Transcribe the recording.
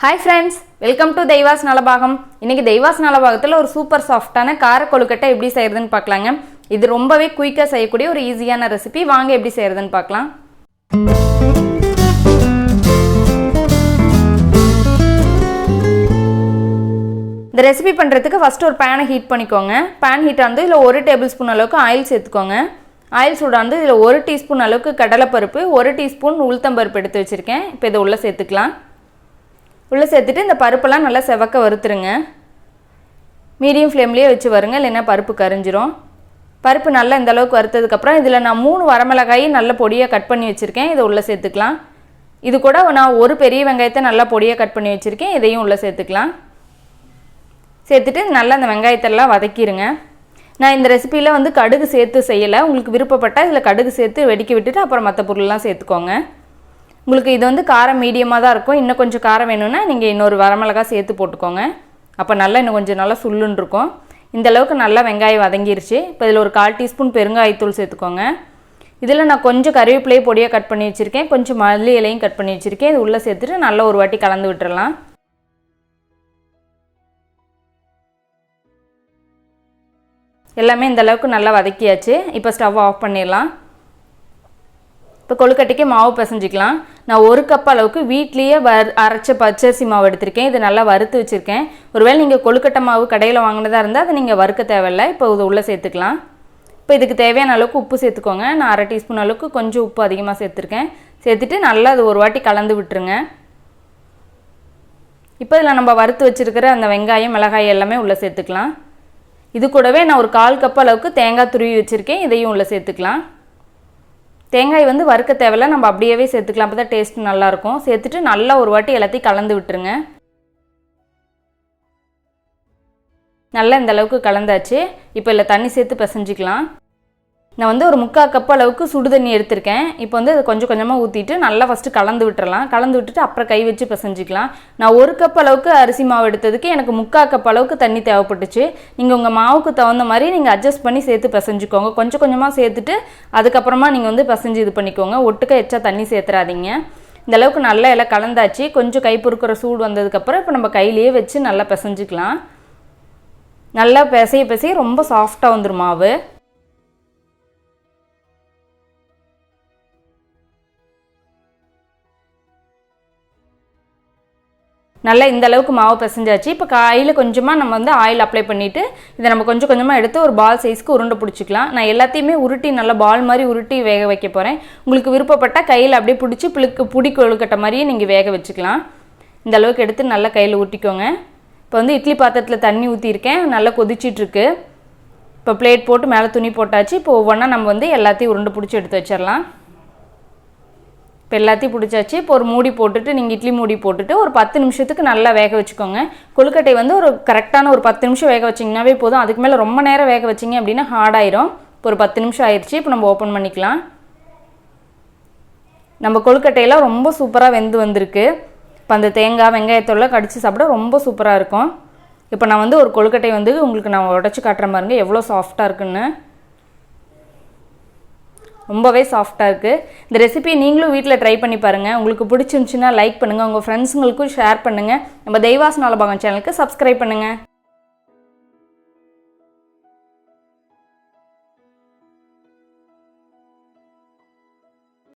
Hi friends, welcome to தெய்வாஸ் Nalabagam. இன்னைக்கு தெய்வாஸ் நலபாகத்துல ஒரு super சாஃப்ட்டான கார கொழுக்கட்டை எப்படி செய்யறதுன்னு பார்க்கலாங்க. இது ரொம்பவே குயிக்கா செய்யக்கூடிய ஒரு ஈஸியான ரெசிபி. வாங்க எப்படி செய்யறதுன்னு பார்க்கலாம். இந்த ரெசிபி பண்றதுக்கு ஃபர்ஸ்ட் ஒரு pan ஹீட் பண்ணிக்கோங்க. pan ஹீட் ஆனது இதுல 1 டேபிள்ஸ்பூன் அளவுக்கு ஆயில் சேர்த்துக்கோங்க. ஆயில் சூடானது இதுல 1 டீஸ்பூன் அளவுக்கு கடலை பருப்பு, 1 டீஸ்பூன் உளுத்தம் பருப்பு எடுத்து வச்சிருக்கேன். இப்போ இத உள்ள சேர்த்துக்கலாம். உள்ள சேர்த்துட்டு இந்த பருப்பெல்லாம் நல்லா செவக்க வறுத்துருங்க. மீடியம் ஃப்ளேம்லயே வச்சு வருங்க, இல்லைன்னா பருப்பு கரிஞ்சிரும். பருப்பு நல்லா இந்த அளவுக்கு வறுத்ததுக்கு அப்புறம் இதில் நான் 3 வரமிளகாய் நல்ல பொடியாக கட் பண்ணி வச்சுருக்கேன். இதை உள்ளே சேர்த்துக்கலாம். இது கூட நான் ஒரு பெரிய வெங்காயத்தை நல்லா பொடியாக கட் பண்ணி வச்சுருக்கேன். இதையும் உள்ளே சேர்த்துக்கலாம். சேர்த்துட்டு நல்லா அந்த வெங்காயத்தெல்லாம் வதக்கிடுங்க. நான் இந்த ரெசிப்பியில் கடுகு சேர்த்து செய்யலை. உங்களுக்கு விருப்பப்பட்டால் இதில் கடுகு சேர்த்து வெடிக்க விட்டுட்டு அப்புறம் மற்ற பொருள்லாம் சேர்த்துக்கோங்க. உங்களுக்கு இது காரம் மீடியமாக தான் இருக்கும். இன்னும் கொஞ்சம் காரம் வேணும்னா நீங்கள் இன்னொரு வரமிளகாய் சேர்த்து போட்டுக்கோங்க. அப்போ நல்லா இன்னும் கொஞ்சம் நல்லா சுள்ளுன்னு இருக்கும். இந்த அளவுக்கு நல்லா வெங்காயம் வதங்கிருச்சு. இப்போ இதில் ஒரு 1/4 டீஸ்பூன் பெருங்காயத்தூள் சேர்த்துக்கோங்க. இதில் நான் கொஞ்சம் கறிவேப்பிலையை பொடியாக கட் பண்ணி வச்சுருக்கேன். கொஞ்சம் மல்லி இலையும் கட் பண்ணி வச்சுருக்கேன். இது உள்ளே சேர்த்துட்டு நல்லா ஒரு வாட்டி கலந்து விட்டுறலாம். எல்லாமே இந்த அளவுக்கு நல்லா வதக்கியாச்சு. இப்போ ஸ்டவ் ஆஃப் பண்ணிடலாம். இப்போ கொழுக்கட்டைக்கு மாவு பிசைஞ்சிக்கலாம். நான் 1 கப் அளவுக்கு வீட்லேயே அரைச்ச பச்சரிசி மாவு எடுத்திருக்கேன். இது நல்லா வறுத்து வச்சுருக்கேன். ஒருவேளை நீங்கள் கொழுக்கட்டை மாவு கடையில் வாங்கினதாக இருந்தால் அதை நீங்கள் வறுக்க தேவையில்லை. இப்போ இது உள்ளே சேர்த்துக்கலாம். இப்போ இதுக்கு தேவையான அளவுக்கு உப்பு சேர்த்துக்கோங்க. நான் 1/2 டீஸ்பூன் அளவுக்கு கொஞ்சம் உப்பு அதிகமாக சேர்த்துருக்கேன். சேர்த்துட்டு நல்லா அது ஒரு வாட்டி கலந்து விட்டுருங்க. இப்போ இதில் நம்ம வறுத்து வச்சுருக்கிற அந்த வெங்காயம் மிளகாய் எல்லாமே உள்ளே சேர்த்துக்கலாம். இது கூடவே நான் ஒரு 1/4 கப் அளவுக்கு தேங்காய் துருவி வச்சுருக்கேன். இதையும் உள்ளே சேர்த்துக்கலாம். தேங்காய் வறுக்க தேவையில்லை, நம்ம அப்படியே சேர்த்துக்கலாம். அப்போ தான் டேஸ்ட் நல்லாயிருக்கும். சேர்த்துட்டு நல்லா ஒரு வாட்டி எல்லாத்தையும் கலந்து விட்டுருங்க. நல்லா இந்த அளவுக்கு கலந்தாச்சு. இப்போ இல்லை தண்ணி சேர்த்து பிசைஞ்சிக்கலாம். நான் ஒரு 3/4 கப் அளவுக்கு சுடு தண்ணி எடுத்திருக்கேன். இப்போ அதை கொஞ்சம் கொஞ்சமாக ஊற்றிட்டு நல்லா ஃபஸ்ட்டு கலந்து விட்டுறலாம். கலந்து விட்டுட்டு அப்புறம் கை வச்சு பிசைஞ்சிக்கலாம். நான் 1 கப் அளவுக்கு அரிசி மாவு எடுத்ததுக்கு எனக்கு 3/4 கப் அளவுக்கு தண்ணி தேவைப்பட்டுச்சு. நீங்கள் உங்கள் மாவுக்கு தகுந்த மாதிரி நீங்கள் அட்ஜஸ்ட் பண்ணி சேர்த்து பிசைஞ்சிக்கோங்க. கொஞ்சம் கொஞ்சமாக சேர்த்துட்டு அதுக்கப்புறமா நீங்கள் பிசைஞ்சு இது பண்ணிக்கோங்க. ஒட்டுக்க எச்சா தண்ணி சேர்த்துறாதீங்க. இந்த அளவுக்கு நல்லா எல்லாம் கலந்தாச்சு. கொஞ்சம் கை பொறுக்கிற சூடு வந்ததுக்கப்புறம் இப்போ நம்ம கையிலேயே வச்சு நல்லா பிசைஞ்சிக்கலாம். நல்லா பிசைய ரொம்ப சாஃப்டாக வந்துடும் மாவு. நல்லா இந்த அளவுக்கு மாவு பிசைஞ்சாச்சு. இப்போ கையில் கொஞ்சமாக நம்ம ஆயில் அப்ளை பண்ணிவிட்டு இதை நம்ம கொஞ்சம் கொஞ்சமாக எடுத்து ஒரு பால் சைஸ்க்கு உருண்டை பிடிச்சிக்கலாம். நான் எல்லாத்தையுமே உருட்டி நல்லா பால் மாதிரி உருட்டி வேக வைக்க போகிறேன். உங்களுக்கு விருப்பப்பட்டால் கையில் அப்படியே பிடிச்சி புடி கொழுக்கட்டை மாதிரியே நீங்கள் வேக வச்சுக்கலாம். இந்த அளவுக்கு எடுத்து நல்லா கையில் ஊற்றிக்கோங்க. இப்போ இட்லி பாத்திரத்தில் தண்ணி ஊற்றிருக்கேன். நல்லா கொதிச்சிட்ருக்கு. இப்போ பிளேட் போட்டு மேலே துணி போட்டாச்சு. இப்போ ஒவ்வொன்றா நம்ம எல்லாத்தையும் உருண்டை பிடிச்சி எடுத்து வச்சிடலாம். இப்போ எல்லாத்தையும் பிடிச்சாச்சு. இப்போ ஒரு மூடி போட்டுட்டு நீங்கள் இட்லி மூடி போட்டுட்டு ஒரு 10 நிமிஷத்துக்கு நல்லா வேக வச்சுக்கோங்க. கொழுக்கட்டை ஒரு கரெக்டான ஒரு 10 நிமிஷம் வேக வச்சிங்கனாவே போதும். அதுக்கு மேலே ரொம்ப நேரம் வேக வச்சிங்க அப்படின்னா ஹார்டாயிரும். இப்போ ஒரு 10 நிமிஷம் ஆயிடுச்சு. இப்போ நம்ம ஓப்பன் பண்ணிக்கலாம். நம்ம கொழுக்கட்டையெல்லாம் ரொம்ப சூப்பராக வெந்து வந்திருக்கு. இப்போ அந்த தேங்காய் வெங்காயத்தோட கடிச்சு சாப்பிட ரொம்ப சூப்பராக இருக்கும். இப்போ நான் ஒரு கொழுக்கட்டை உங்களுக்கு நான் உடச்சி காட்டுற பாருங்க எவ்வளோ சாஃப்டாக இருக்குன்னு. ரொம்பவே சாஃப்டாக இருக்குது. இந்த ரெசிபியை நீங்களும் வீட்டில் ட்ரை பண்ணி பாருங்கள். உங்களுக்கு பிடிச்சிருந்துச்சுன்னா லைக் பண்ணுங்கள். உங்கள் ஃப்ரெண்ட்ஸுங்களுக்கும் ஷேர் பண்ணுங்கள். நம்ம தெய்வாஸ் நலபாகம் சேனலுக்கு சப்ஸ்கிரைப் பண்ணுங்கள்.